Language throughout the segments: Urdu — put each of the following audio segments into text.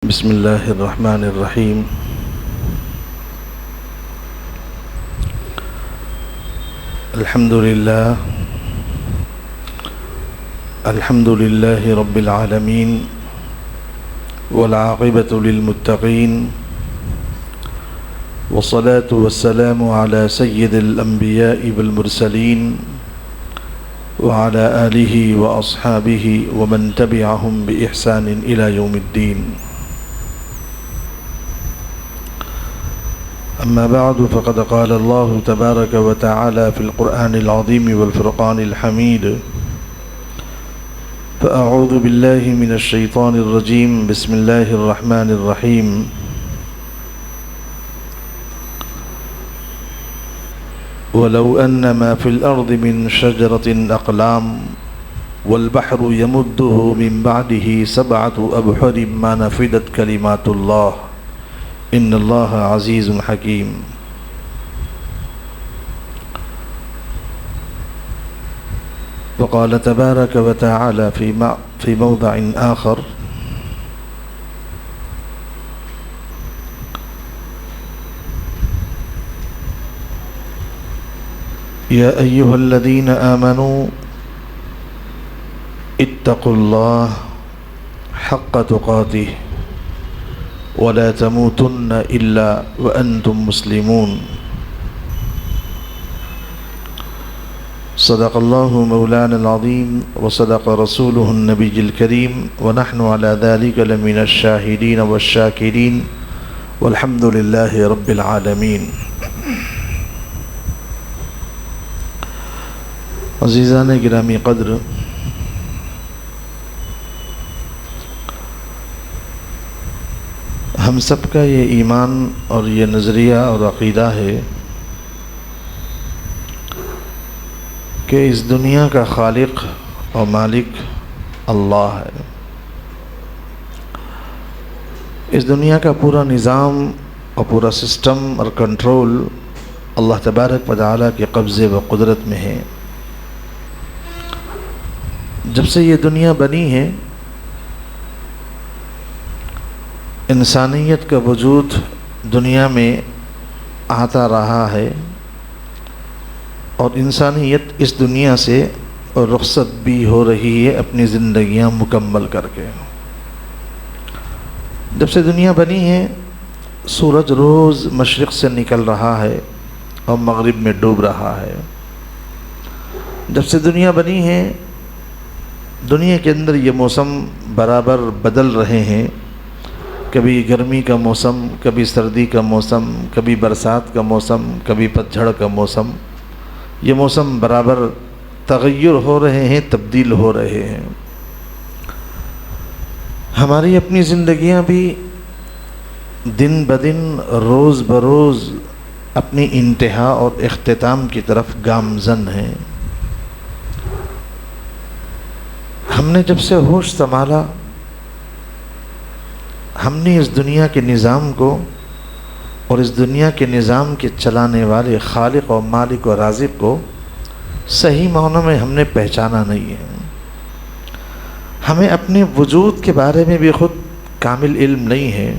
بسم اللہ الرحمن الرحیم۔ الحمد للہ رب العالمین والعاقبۃ للمتقین والصلاة والسلام علی سید الانبیاء والمرسلین وعلی آلہ واصحابہ ومن تبعہم بإحسان الی یوم الدین۔ أما بعد فقد قال الله تبارك وتعالى في القرآن العظيم والفرقان الحميد: فأعوذ بالله من الشيطان الرجيم بسم الله الرحمن الرحيم ولو أن ما في الأرض من شجرة أقلام والبحر يمده من بعده 7 أبحر ما نفدت كلمات الله ان اللہ عزیز حکیم۔ وقال تبارک وتعالی فی موضع آخر: یا ایہا الذین آمنوا اتقوا اللہ حق تقاتہ ولا تموتن الا وانتم مسلمون۔ صدق اللہ مولانا العظیم وصدق رسولہ النبی الکریم ونحن على ذلك لمن الشاہدین والشاکرین والحمد للہ رب العالمین۔ عزیزان گرامی قدر، ہم سب کا یہ ایمان اور یہ نظریہ اور عقیدہ ہے کہ اس دنیا کا خالق اور مالک اللہ ہے۔ اس دنیا کا پورا نظام اور پورا سسٹم اور کنٹرول اللہ تبارک و تعالیٰ کے قبضے و قدرت میں ہے۔ جب سے یہ دنیا بنی ہے، انسانیت کا وجود دنیا میں آتا رہا ہے اور انسانیت اس دنیا سے رخصت بھی ہو رہی ہے اپنی زندگیاں مکمل کر کے۔ جب سے دنیا بنی ہے، سورج روز مشرق سے نکل رہا ہے اور مغرب میں ڈوب رہا ہے۔ جب سے دنیا بنی ہے، دنیا کے اندر یہ موسم برابر بدل رہے ہیں، کبھی گرمی کا موسم، کبھی سردی کا موسم، کبھی برسات کا موسم، کبھی پتجھڑ کا موسم۔ یہ موسم برابر تغیر ہو رہے ہیں، تبدیل ہو رہے ہیں۔ ہماری اپنی زندگیاں بھی دن بدن، روز بروز اپنی انتہا اور اختتام کی طرف گامزن ہیں۔ ہم نے جب سے ہوش سنبھالا، ہم نے اس دنیا کے نظام کو اور اس دنیا کے نظام کے چلانے والے خالق اور مالک و رازق کو صحیح معنوں میں ہم نے پہچانا نہیں ہے۔ ہمیں اپنے وجود کے بارے میں بھی خود کامل علم نہیں ہے۔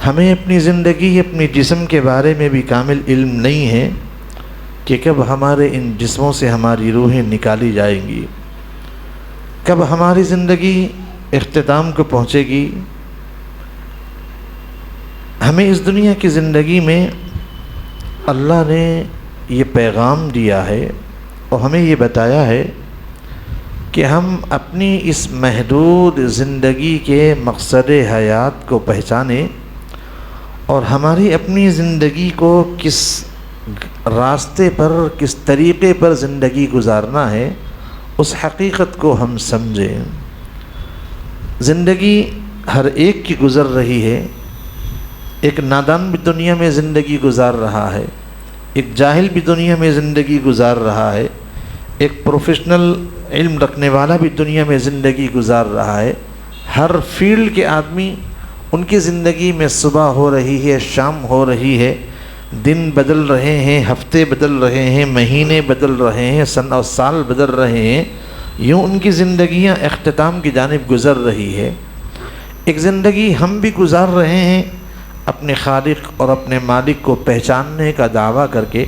ہمیں اپنی زندگی، اپنی جسم کے بارے میں بھی کامل علم نہیں ہے کہ کب ہمارے ان جسموں سے ہماری روحیں نکالی جائیں گی، کب ہماری زندگی اختتام کو پہنچے گی۔ ہمیں اس دنیا کی زندگی میں اللہ نے یہ پیغام دیا ہے اور ہمیں یہ بتایا ہے کہ ہم اپنی اس محدود زندگی کے مقصد حیات کو پہچانیں اور ہماری اپنی زندگی کو کس راستے پر، کس طریقے پر زندگی گزارنا ہے، اس حقیقت کو ہم سمجھیں۔ زندگی ہر ایک کی گزر رہی ہے۔ ایک نادان بھی دنیا میں زندگی گزار رہا ہے، ایک جاہل بھی دنیا میں زندگی گزار رہا ہے، ایک پروفیشنل علم رکھنے والا بھی دنیا میں زندگی گزار رہا ہے۔ ہر فیلڈ کے آدمی، ان کی زندگی میں صبح ہو رہی ہے، شام ہو رہی ہے، دن بدل رہے ہیں، ہفتے بدل رہے ہیں، مہینے بدل رہے ہیں، سن اور سال بدل رہے ہیں۔ یوں ان کی زندگیاں اختتام کی جانب گزر رہی ہے۔ ایک زندگی ہم بھی گزار رہے ہیں اپنے خالق اور اپنے مالک کو پہچاننے کا دعویٰ کر کے،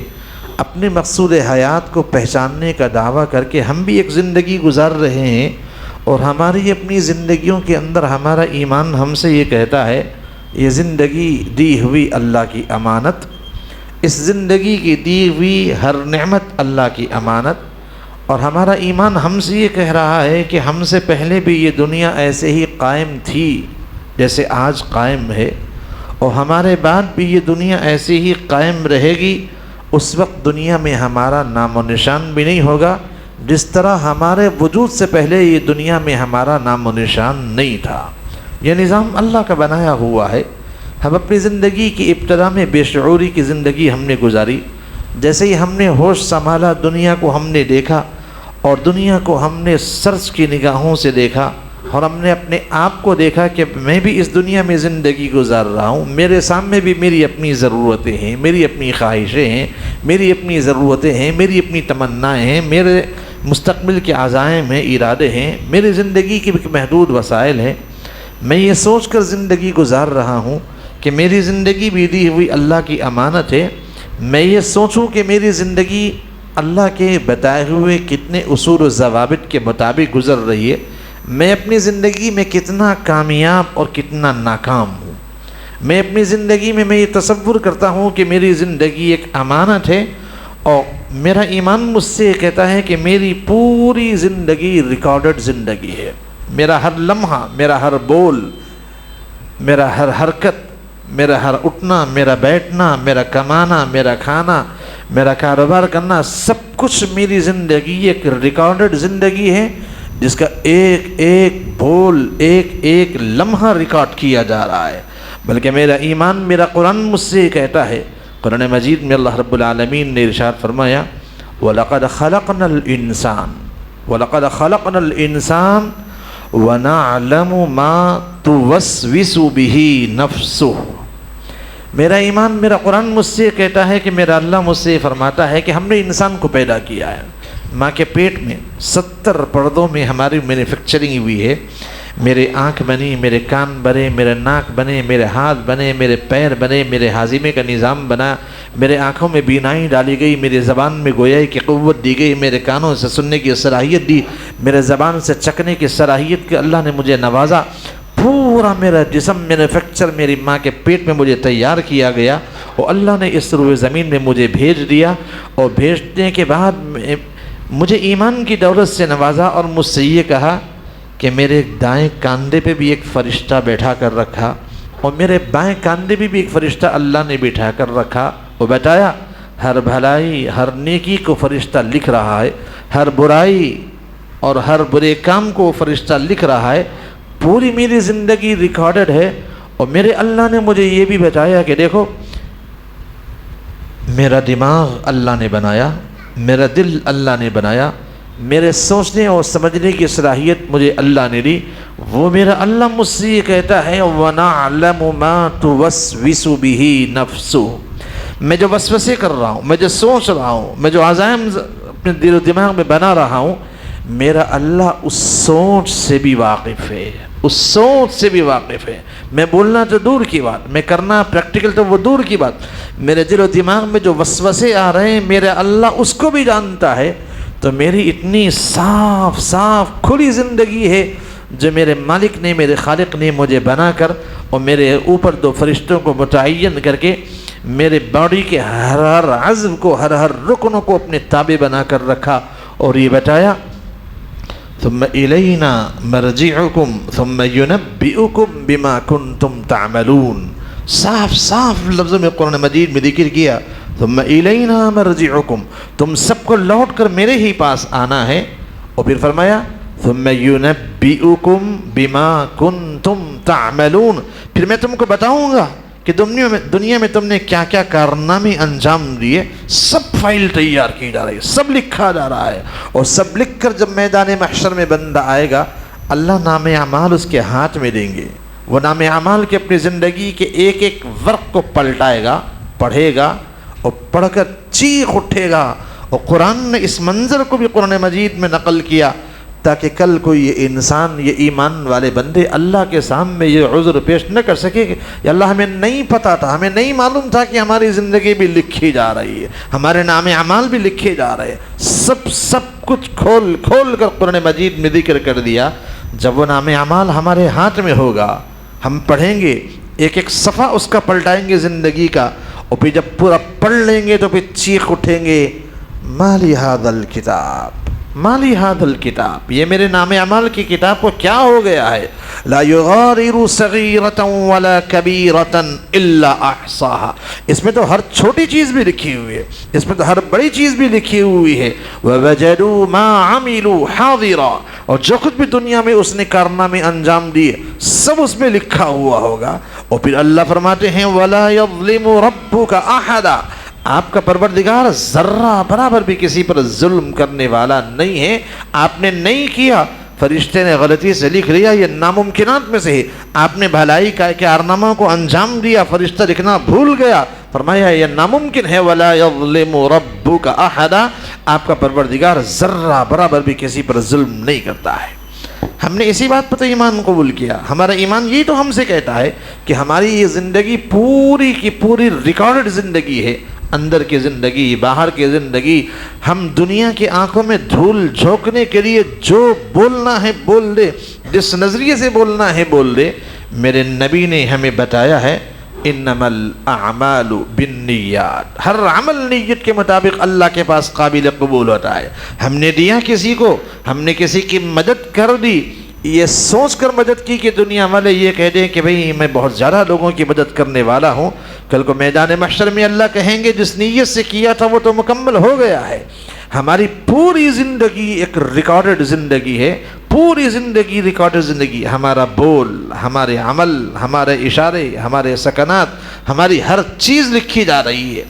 اپنے مقصود حیات کو پہچاننے کا دعویٰ کر کے ہم بھی ایک زندگی گزار رہے ہیں، اور ہماری اپنی زندگیوں کے اندر ہمارا ایمان ہم سے یہ کہتا ہے یہ زندگی دی ہوئی اللہ کی امانت، اس زندگی کی دی ہوئی ہر نعمت اللہ کی امانت، اور ہمارا ایمان ہم سے یہ کہہ رہا ہے کہ ہم سے پہلے بھی یہ دنیا ایسے ہی قائم تھی جیسے آج قائم ہے، اور ہمارے بعد بھی یہ دنیا ایسے ہی قائم رہے گی۔ اس وقت دنیا میں ہمارا نام و نشان بھی نہیں ہوگا جس طرح ہمارے وجود سے پہلے یہ دنیا میں ہمارا نام و نشان نہیں تھا۔ یہ نظام اللہ کا بنایا ہوا ہے۔ ہم اپنی زندگی کی ابتدا میں بے شعوری کی زندگی ہم نے گزاری، جیسے ہی ہم نے ہوش سنبھالا دنیا کو ہم نے دیکھا، اور دنیا کو ہم نے سرچ کی نگاہوں سے دیکھا، اور ہم نے اپنے آپ کو دیکھا کہ میں بھی اس دنیا میں زندگی گزار رہا ہوں، میرے سامنے بھی میری اپنی ضرورتیں ہیں، میری اپنی خواہشیں ہیں، میری اپنی ضرورتیں ہیں، میری اپنی تمنائیں ہیں، میرے مستقبل کے عزائم ہیں، ارادے ہیں، میری زندگی کے محدود وسائل ہیں۔ میں یہ سوچ کر زندگی گزار رہا ہوں کہ میری زندگی بھی دی ہوئی اللہ کی امانت ہے۔ میں یہ سوچوں کہ میری زندگی اللہ کے بتائے ہوئے کتنے اصول و ضوابط کے مطابق گزر رہی ہے، میں اپنی زندگی میں کتنا کامیاب اور کتنا ناکام ہوں۔ میں اپنی زندگی میں یہ تصور کرتا ہوں کہ میری زندگی ایک امانت ہے، اور میرا ایمان مجھ سے کہتا ہے کہ میری پوری زندگی ریکارڈڈ زندگی ہے۔ میرا ہر لمحہ، میرا ہر بول، میرا ہر حرکت، میرا ہر اٹھنا، میرا بیٹھنا، میرا کمانا، میرا کھانا، میرا کاروبار کرنا، سب کچھ میری زندگی ایک ریکارڈڈ زندگی ہے، جس کا ایک ایک بول، ایک ایک لمحہ ریکارڈ کیا جا رہا ہے۔ بلکہ میرا ایمان، میرا قرآن مجھ سے کہتا ہے، قرآن مجید میں اللہ رب العالمین نے ارشاد فرمایا وَلَقَدْ خَلَقْنَا الْإِنسَانَ وَلَقَدْ خَلَقْنَا الْإِنسَانَ وَنَعْلَمُ مَا تُوَسْوِسُ بِهِ نَفْسُهُ۔ میرا ایمان، میرا قرآن مجھ سے کہتا ہے کہ میرا اللہ مجھ سے فرماتا ہے کہ ہم نے انسان کو پیدا کیا ہے، ماں کے پیٹ میں 70 پردوں میں ہماری مینوفیکچرنگ ہوئی ہے۔ میرے آنکھ بنی، میرے کان بنے، میرے ناک بنے، میرے ہاتھ بنے، میرے پیر بنے، میرے ہاضمے کا نظام بنا، میرے آنکھوں میں بینائی ڈالی گئی، میرے زبان میں گویائی کی قوت دی گئی، میرے کانوں سے سننے کی صلاحیت دی، میرے زبان سے چکھنے کی صلاحیت کے اللہ نے مجھے نوازا۔ پورا میرا جسم مینوفیکچر میری ماں کے پیٹ میں مجھے تیار کیا گیا، اور اللہ نے اس روئے زمین میں مجھے بھیج دیا، اور بھیجنے کے بعد مجھے ایمان کی دولت سے نوازا، اور مجھ سے یہ کہا کہ میرے دائیں کاندھے پہ بھی ایک فرشتہ بیٹھا کر رکھا، اور میرے بائیں کاندھے پہ بھی ایک فرشتہ اللہ نے بٹھا کر رکھا، اور بتایا ہر بھلائی، ہر نیکی کو فرشتہ لکھ رہا ہے، ہر برائی اور ہر برے کام کو فرشتہ لکھ رہا ہے۔ پوری میری زندگی ریکارڈڈ ہے، اور میرے اللہ نے مجھے یہ بھی بتایا کہ دیکھو میرا دماغ اللہ نے بنایا، میرا دل اللہ نے بنایا، میرے سوچنے اور سمجھنے کی صلاحیت مجھے اللہ نے دی۔ وہ میرا اللہ مجھ سے یہ کہتا ہے وَنَعْلَمُ مَا تُوَسْوِسُ بِهِ نَفْسُهُ۔ میں جو وسوسے کر رہا ہوں، میں جو سوچ رہا ہوں، میں جو عزائم اپنے دل و دماغ میں بنا رہا ہوں، میرا اللہ اس سوچ سے بھی واقف ہے، اس سوچ سے بھی واقف ہے۔ میں بولنا تو دور کی بات، میں کرنا پریکٹیکل تو وہ دور کی بات، میرے دل و دماغ میں جو وسوسے آ رہے ہیں میرا اللہ اس کو بھی جانتا ہے۔ تو میری اتنی صاف صاف کھلی زندگی ہے جو میرے مالک نے، میرے خالق نے مجھے بنا کر، اور میرے اوپر 2 فرشتوں کو متعین کر کے میرے باڈی کے ہر ہر عضو کو، ہر ہر رکن کو اپنے تابع بنا کر رکھا، اور یہ بتایا ثم الینا مرجعکم ثم ینبئکم بما کنتم تعملون۔ صاف صاف لفظوں میں قرآن مجید میں ذکر کیا ثم الینا مرجعکم، تم سب کو لوٹ کر میرے ہی پاس آنا ہے، اور پھر فرمایا ثم ینبئکم بما کنتم تعملون، پھر میں تم کو بتاؤں گا کہ دنیا میں تم نے کیا کیا کارنامے انجام دیے۔ سب فائل تیار کی جا رہی ہے، سب لکھا جا رہا ہے، اور سب لکھ کر جب میدان محشر میں بندہ آئے گا، اللہ نام اعمال اس کے ہاتھ میں دیں گے، وہ نام اعمال کے اپنی زندگی کے ایک ایک ورق کو پلٹائے گا، پڑھے گا، اور پڑھ کر چیخ اٹھے گا۔ اور قرآن نے اس منظر کو بھی قرآن مجید میں نقل کیا، تاکہ کل کوئی یہ انسان، یہ ایمان والے بندے اللہ کے سامنے یہ عذر پیش نہ کر سکے کہ یا اللہ ہمیں نہیں پتہ تھا، ہمیں نہیں معلوم تھا کہ ہماری زندگی بھی لکھی جا رہی ہے، ہمارے نام اعمال بھی لکھے جا رہے ہیں۔ سب کچھ کھول کر قرآن مجید میں ذکر کر دیا۔ جب وہ نام اعمال ہمارے ہاتھ میں ہوگا، ہم پڑھیں گے، ایک ایک صفحہ اس کا پلٹائیں گے زندگی کا، اور پھر جب پورا پڑھ لیں گے تو پھر چیخ اٹھیں گے مالی ھذا الکتاب، مالی ھذا الکتاب، یہ میرے نام اعمال کی کتاب کو کیا ہو گیا ہے؟ لا یغادر صغیرۃ ولا کبیرۃ الا احصاها، اس میں تو ہر چھوٹی چیز بھی لکھی ہوئی ہے، اس میں تو ہر بڑی چیز بھی لکھی ہوئی ہے۔ ووجدوا ما عملوا حاضرا، اور جو کچھ بھی دنیا میں اس نے کارنامے انجام دیے سب اس میں لکھا ہوا ہوگا۔ اور پھر اللہ فرماتے ہیں ولا یظلم ربک احدا، آپ کا پروردگار ذرہ برابر بھی کسی پر ظلم کرنے والا نہیں ہے۔ آپ نے نہیں کیا، فرشتے نے غلطی سے لکھ لیا، یہ ناممکنات میں سے ہے۔ آپ نے بھلائی کا کارناموں کو انجام دیا، فرشتہ لکھنا بھول گیا، فرمایا یہ ناممکن ہے۔ ولا یظلم ربک احدا، آپ کا پروردگار ذرہ برابر بھی کسی پر ظلم نہیں کرتا ہے۔ ہم نے اسی بات پر ایمان قبول کیا۔ ہمارا ایمان یہی تو ہم سے کہتا ہے کہ ہماری یہ زندگی پوری کی پوری ریکارڈڈ زندگی ہے، اندر کی زندگی، باہر کی زندگی۔ ہم دنیا کی آنکھوں میں دھول جھونکنے کے لیے جو بولنا ہے بول دے، جس نظریے سے بولنا ہے بول دے۔ میرے نبی نے ہمیں بتایا ہے انما الاعمال بالنیات، ہر عمل نیت کے مطابق اللہ کے پاس قابل قبول ہوتا ہے۔ ہم نے دیا کسی کو، ہم نے کسی کی مدد کر دی، یہ سوچ کر مدد کی کہ دنیا والے یہ کہہ دیں کہ بھئی میں بہت زیادہ لوگوں کی مدد کرنے والا ہوں، کل کو میدان محشر میں اللہ کہیں گے جس نیت سے کیا تھا وہ تو مکمل ہو گیا ہے۔ ہماری پوری زندگی ایک ریکارڈڈ زندگی ہے، پوری زندگی ریکارڈڈ زندگی، ہمارا بول، ہمارے عمل، ہمارے اشارے، ہمارے سکنات، ہماری ہر چیز لکھی جا رہی ہے۔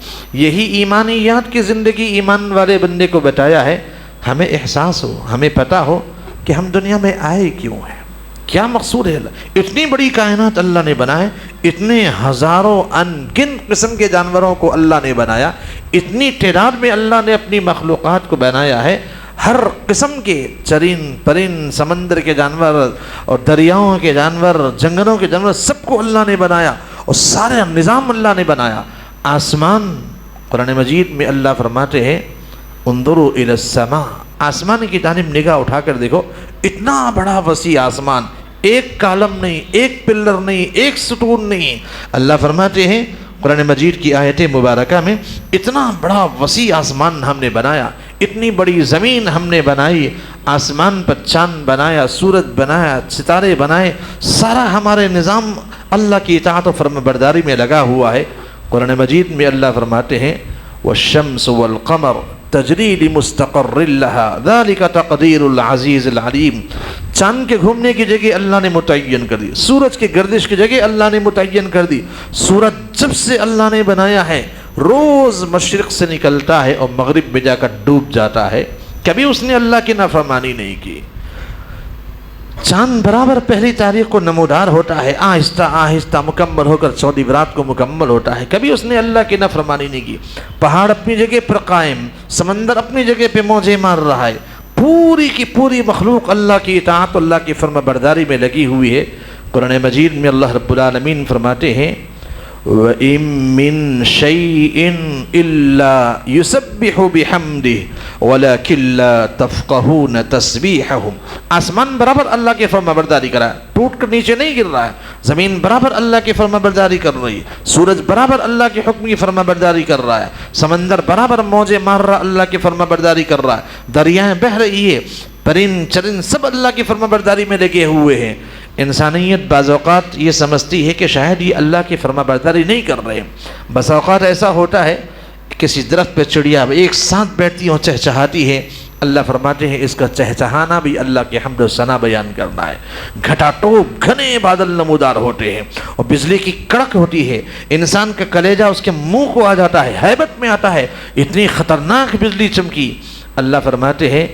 یہی ایمانیات کی زندگی ایمان والے بندے کو بتایا ہے۔ ہمیں احساس ہو، ہمیں پتہ ہو کہ ہم دنیا میں آئے کیوں ہیں، کیا مقصود ہے۔ اتنی بڑی کائنات اللہ نے بنائے، اتنے ہزاروں ان گن قسم کے جانوروں کو اللہ نے بنایا، اتنی تعداد میں اللہ نے اپنی مخلوقات کو بنایا ہے، ہر قسم کے چرند پرند، سمندر کے جانور اور دریاؤں کے جانور، جنگلوں کے جانور، سب کو اللہ نے بنایا اور سارے نظام اللہ نے بنایا۔ آسمان، قرآن مجید میں اللہ فرماتے ہیں انظروا الی السماء، آسمان کی جانب نگاہ اٹھا کر دیکھو، اتنا بڑا وسیع آسمان، ایک کالم نہیں، ایک پلر نہیں، ایک ستون نہیں۔ اللہ فرماتے ہیں قرآن مجید کی آیت مبارکہ میں اتنا بڑا وسیع آسمان ہم نے بنایا، اتنی بڑی زمین ہم نے بنائی، آسمان پر چاند بنایا، سورج بنایا، ستارے بنائے، سارا ہمارے نظام اللہ کی اطاعت و فرمانبرداری میں لگا ہوا ہے۔ قرآن مجید میں اللہ فرماتے ہیں والشمس والقمر تجری لمستقر لها ذلك تقدیر العزیز العلیم، چاند کے گھومنے کی جگہ اللہ نے متعین کر دی، سورج کی گردش کی جگہ اللہ نے متعین کر دی۔ سورج جب سے اللہ نے بنایا ہے روز مشرق سے نکلتا ہے اور مغرب میں جا کر ڈوب جاتا ہے، کبھی اس نے اللہ کی نافرمانی نہیں کی۔ چاند برابر پہلی تاریخ کو نمودار ہوتا ہے، آہستہ آہستہ مکمل ہو کر 14 رات کو مکمل ہوتا ہے، کبھی اس نے اللہ کی نافرمانی نہیں کی۔ پہاڑ اپنی جگہ پر قائم، سمندر اپنی جگہ پہ موجیں مار رہا ہے، پوری کی پوری مخلوق اللہ کی اطاعت، اللہ کی فرمانبرداری میں لگی ہوئی ہے۔ قرآن مجید میں اللہ رب العالمین فرماتے ہیں وَإِن مِّن شَيْءٍ إِلَّا يُسَبِّحُ بِحَمْدِهِ وَلَكِن لَّا تَفْقَهُونَ تَسْبِيحَهُمْ، آسمان برابر اللہ کی فرمانبرداری کر رہا ہے، ٹوٹ کر نیچے نہیں گر رہا ہے، زمین برابر اللہ کی فرمانبرداری کر رہی ہے، سورج برابر اللہ کے حکم کی فرمانبرداری کر رہا ہے، سمندر برابر موجیں مار رہا اللہ کی فرمانبرداری کر رہا ہے، دریائیں بہہ رہی ہے، پرند چرند سب اللہ کی فرمانبرداری میں لگے ہوئے ہیں۔ انسانیت بعض اوقات یہ سمجھتی ہے کہ شاید یہ اللہ کی فرمانبرداری نہیں کر رہے۔ بس اوقات ایسا ہوتا ہے کسی درخت پہ چڑیا ایک ساتھ بیٹھتی اور چہچہاتی ہے، اللہ فرماتے ہیں اس کا چہچہانا بھی اللہ کے حمد و ثنا بیان کرنا ہے۔ گھٹا ٹوپ گھنے بادل نمودار ہوتے ہیں اور بجلی کی کڑک ہوتی ہے، انسان کا کلیجہ اس کے منہ کو آ جاتا ہے، ہیبت میں آتا ہے، اتنی خطرناک بجلی چمکی۔ اللہ فرماتے ہیں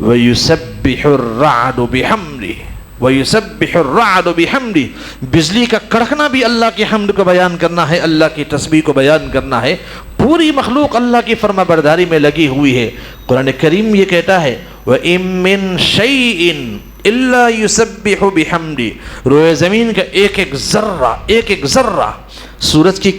وَيُسَبِّحُ الرَّعْدُ بِحَمْدِهِ وَيُسَبِّحُ الرَّعْدُ بِحَمْدِهِ، بجلی کا کڑکنا بھی اللہ کی حمد کو بیان کرنا ہے، اللہ کی تسبیح کو بیان کرنا ہے۔ پوری مخلوق اللہ کی فرمانبرداری میں لگی ہوئی ہے۔ قرآن کریم یہ کہتا ہے وَإِن مِّن شَيْءٍ إِلَّا يُسَبِّحُ بِحَمْدِهِ، روئے زمین کا ایک ایک ذرہ، سورج کی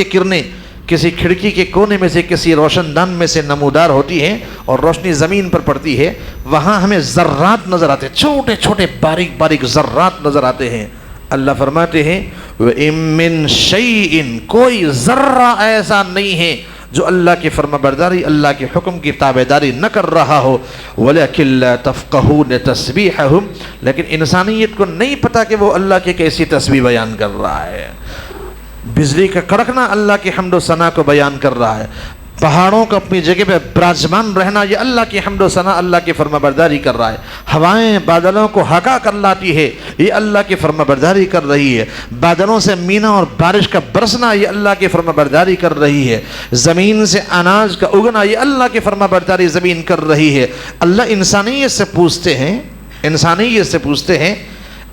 کرنیں کسی کھڑکی کے کونے میں سے کسی روشن دان میں سے نمودار ہوتی ہیں اور روشنی زمین پر پڑتی ہے، وہاں ہمیں ذرات نظر آتے ہیں، چھوٹے چھوٹے باریک ذرات نظر آتے ہیں۔ اللہ فرماتے ہیں وَإِن مِّن شَيْءٍ، کوئی ذرہ ایسا نہیں ہے جو اللہ کی فرما برداری، اللہ کے حکم کی تابعداری نہ کر رہا ہو۔ وَلَكِن لَّا تَفْقَهُونَ تَسْبِيحَهُمْ، لیکن انسانیت کو نہیں پتا کہ وہ اللہ کی کیسی تسبیح بیان کر رہا ہے۔ بجلی کا کڑکنا اللہ کی حمد و ثنا کو بیان کر رہا ہے، پہاڑوں کو اپنی جگہ پہ براجمان رہنا یہ اللہ کی حمد و ثنا، اللہ کی فرما برداری کر رہا ہے۔ ہوائیں بادلوں کو ہکا کر لاتی ہے، یہ اللہ کی فرما برداری کر رہی ہے۔ بادلوں سے مینا اور بارش کا برسنا یہ اللہ کی فرما برداری کر رہی ہے۔ زمین سے اناج کا اگنا یہ اللہ کی فرما برداری زمین کر رہی ہے۔ اللہ انسانیت سے پوچھتے ہیں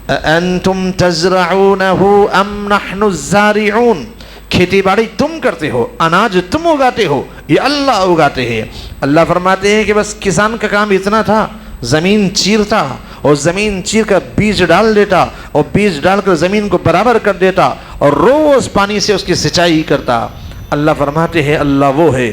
انتم تزرعونہ ام نحن الزارعون، کھیتی باڑی تم کرتے ہو، اناج تم اگاتے ہو، یہ اللہ اگاتے ہیں۔ اللہ فرماتے ہیں کہ بس کسان کا کام اتنا تھا، زمین چیرتا اور زمین چیر کر بیج ڈال دیتا اور بیج ڈال کر زمین کو برابر کر دیتا اور روز پانی سے اس کی سچائی کرتا۔ اللہ فرماتے ہیں اللہ وہ ہے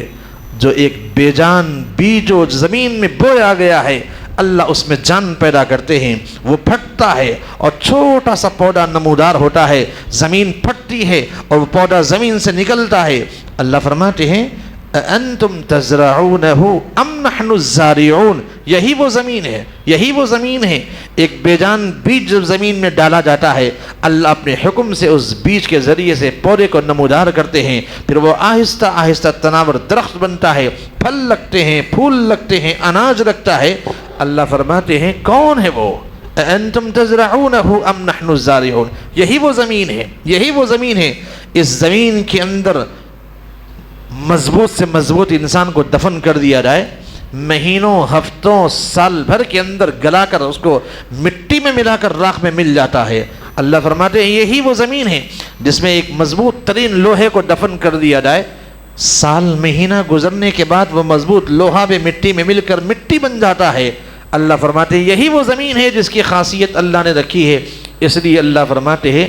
جو ایک بے جان بیج جو زمین میں بویا گیا ہے، اللہ اس میں جان پیدا کرتے ہیں، وہ پھٹتا ہے اور چھوٹا سا پودا نمودار ہوتا ہے، زمین پھٹتی ہے اور وہ پودا زمین سے نکلتا ہے۔ اللہ فرماتے ہیں انتم تزرعونہ ام نحن الزارعون، یہی وہ زمین ہے، ایک بے جان بیج جب زمین میں ڈالا جاتا ہے، اللہ اپنے حکم سے اس بیج کے ذریعے سے پودے کو نمودار کرتے ہیں، پھر وہ آہستہ آہستہ تناور درخت بنتا ہے، پھل لگتے ہیں، پھول لگتے ہیں، اناج لگتا ہے۔ اللہ فرماتے ہیں کون ہے وہ؟ انتم تزرعونہ ام نحن الزارعون، یہی وہ زمین ہے۔ اس زمین کے اندر مضبوط سے مضبوط انسان کو دفن کر دیا جائے، مہینوں ہفتوں سال بھر کے اندر گلا کر اس کو مٹی میں ملا کر راکھ میں مل جاتا ہے۔ اللہ فرماتے ہیں یہی وہ زمین ہے جس میں ایک مضبوط ترین لوہے کو دفن کر دیا جائے، سال مہینہ گزرنے کے بعد وہ مضبوط لوہا بھی مٹی میں مل کر مٹی بن جاتا ہے۔ اللہ فرماتے ہیں یہی وہ زمین ہے جس کی خاصیت اللہ نے رکھی ہے، اس لیے اللہ فرماتے ہیں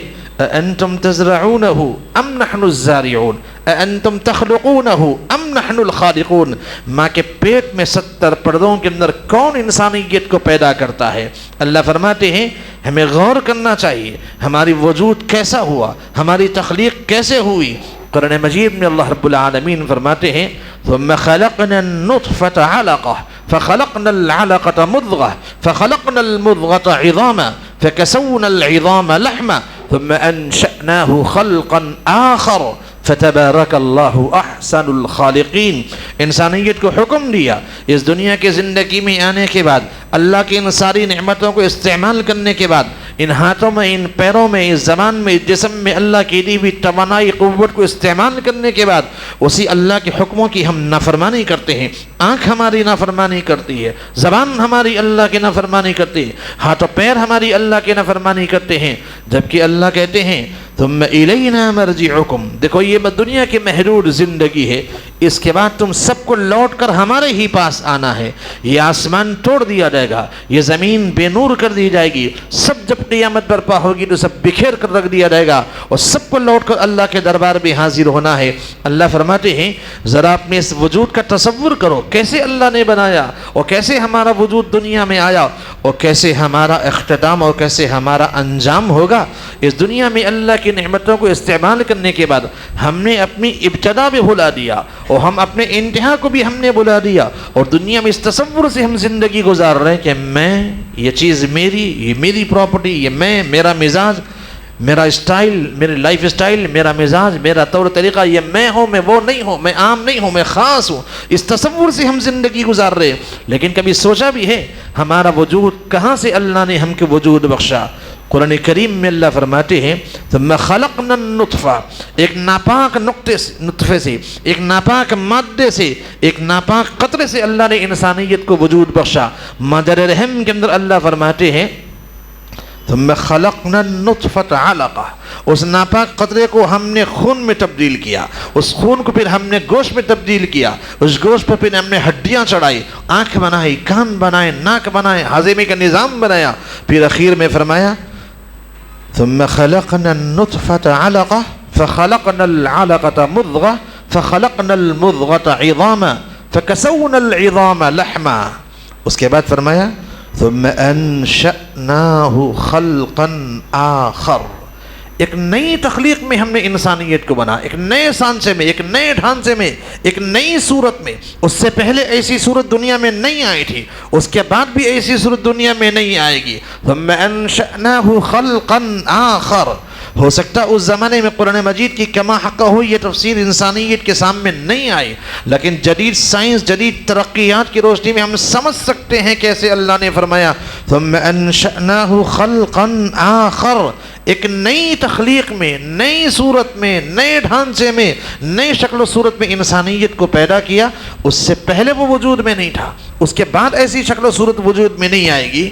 انتم تزرعونہ ام نحن الزارعون انتم تخلقونہ ام نحن الخالقون، ماں کے پیٹ میں 70 پردوں کے اندر کون انسانیت کو پیدا کرتا ہے؟ اللہ فرماتے ہیں ہمیں غور کرنا چاہیے ہماری وجود کیسا ہوا، ہماری تخلیق کیسے ہوئی۔ قرآن مجید میں اللہ رب العالمین فرماتے ہیں ثم خلقنا النطفة علقة فخلقنا العلقة مضغة فخلقنا المضغة عظاما فكسونا العظام لحما ثم انشأناه خلقا آخر فتبارک اللہ احسن الخالقین۔ انسانیت کو حکم دیا اس دنیا کے زندگی میں آنے کے بعد، اللہ کی ان ساری نعمتوں کو استعمال کرنے کے بعد، ان ہاتھوں میں، ان پیروں میں، اس زبان میں، اس جسم میں اللہ کی دی ہوئی توانائی قوت کو استعمال کرنے کے بعد اسی اللہ کے حکموں کی ہم نافرمانی کرتے ہیں۔ آنکھ ہماری نافرمانی کرتی ہے، زبان ہماری اللہ کی نافرمانی کرتی ہے، ہاتھ و پیر ہماری اللہ کی نافرمانی کرتے ہیں، جبکہ اللہ کہتے ہیں ثم الینا مرجعکم۔ دیکھو یہ دنیا کی محدود زندگی ہے، اس کے بعد تم سب کو لوٹ کر ہمارے ہی پاس آنا ہے۔ یہ آسمان توڑ دیا جائے گا، یہ زمین بے نور کر دی جائے گی، سب جب قیامت برپا ہوگی تو سب بکھیر کر رکھ دیا جائے گا اور سب کو لوٹ کر اللہ کے دربار میں حاضر ہونا ہے۔ اللہ فرماتے ہیں ذرا اپنے اس وجود کا تصور کرو، کیسے اللہ نے بنایا اور کیسے ہمارا وجود دنیا میں آیا اور کیسے ہمارا اختتام اور کیسے ہمارا انجام ہوگا۔ اس دنیا میں اللہ کی نعمتوں کو استعمال کرنے کے بعد ہم نے اپنی ابتدا بھی بھلا دیا اور ہم اپنے انتہا کو بھی ہم نے بھلا دیا، اور دنیا میں اس تصور سے ہم زندگی گزار رہے ہیں کہ میں، یہ چیز میری، یہ میری پراپرٹی، یہ میں، میرا مزاج، میرا اسٹائل، میری لائف اسٹائل، میرا مزاج، میرا طور طریقہ، یہ میں ہوں، میں وہ نہیں ہوں، میں عام نہیں ہوں، میں خاص ہوں۔ اس تصور سے ہم زندگی گزار رہے ہیں، لیکن کبھی سوچا بھی ہے ہمارا وجود کہاں سے اللہ نے ہم کو وجود بخشا؟ قرآن کریم میں اللہ فرماتے ہیں ثم خلقنا النطفہ، ایک ناپاک نطفے سے، ایک ناپاک مادے سے، ایک ناپاک قطرے سے اللہ نے انسانیت کو وجود بخشا۔ مادر رحم کے اندر اللہ فرماتے ہیں ثم خلقنا النطفة علقہ، اس ناپاک قطرے کو ہم نے خون میں تبدیل کیا، اس خون کو پھر ہم نے گوشت میں تبدیل کیا، اس گوشت پر پھر ہم نے ہڈیاں چڑھائی، آنکھ بنائی، کان بنائے، ناک بنائے، ہاضمے کا نظام بنایا، پھر اخیر میں فرمایا ثم خلقنا النطفة علقہ فخلقنا العلقة مضغة فخلقنا المضغة عظاما فكسونا العظام لحما، اس کے بعد فرمایا ثم انشأناه خلقا آخر، ایک نئی تخلیق میں ہم نے انسانیت کو بنا، ایک نئے سانچے میں، ایک نئے ڈھانچے میں، ایک نئی صورت میں۔ اس سے پہلے ایسی صورت دنیا میں نہیں آئی تھی، اس کے بعد بھی ایسی صورت دنیا میں نہیں آئے گی۔ ثم انشأناه خلقا آخر، ہو سکتا اس زمانے میں قرآن مجید کی کما حق ہوئی یہ تفسیر انسانیت کے سامنے نہیں آئی، لیکن جدید سائنس، جدید ترقیات کی روشنی میں ہم سمجھ سکتے ہیں کیسے اللہ نے فرمایا ثم انشأناه خلقا آخر، ایک نئی تخلیق میں، نئی صورت میں، نئے ڈھانچے میں، نئی شکل و صورت میں انسانیت کو پیدا کیا۔ اس سے پہلے وہ وجود میں نہیں تھا، اس کے بعد ایسی شکل و صورت وجود میں نہیں آئے گی۔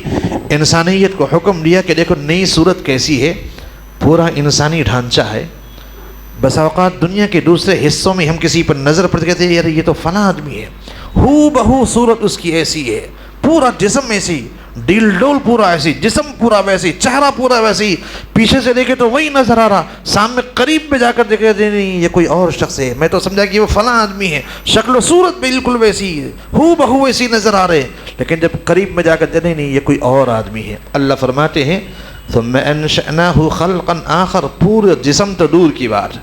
انسانیت کو حکم دیا کہ دیکھو نئی صورت کیسی ہے، پورا انسانی ڈھانچہ ہے۔ بس اوقات دنیا کے دوسرے حصوں میں ہم کسی پر نظر پڑ کہتے ہیں یار یہ تو فلاں آدمی ہے، ہو بہو صورت اس کی ایسی ہے، پورا جسم ایسی، ڈیل ڈول پورا ایسی، جسم پورا ویسی، چہرہ پورا ویسی، پیچھے سے دیکھے تو وہی نظر آ رہا، سامنے قریب میں جا کر دیکھے نہیں یہ کوئی اور شخص ہے، میں تو سمجھا کہ وہ فلاں آدمی ہے، شکل و صورت بالکل ویسی ہے، ہو بہو ویسی نظر آ رہے، لیکن جب قریب میں جا کر دیکھے نہیں یہ کوئی اور آدمی ہے۔ اللہ فرماتے ہیں ثم انشأناه خلقا آخر، پورے جسم تو دور کی بات،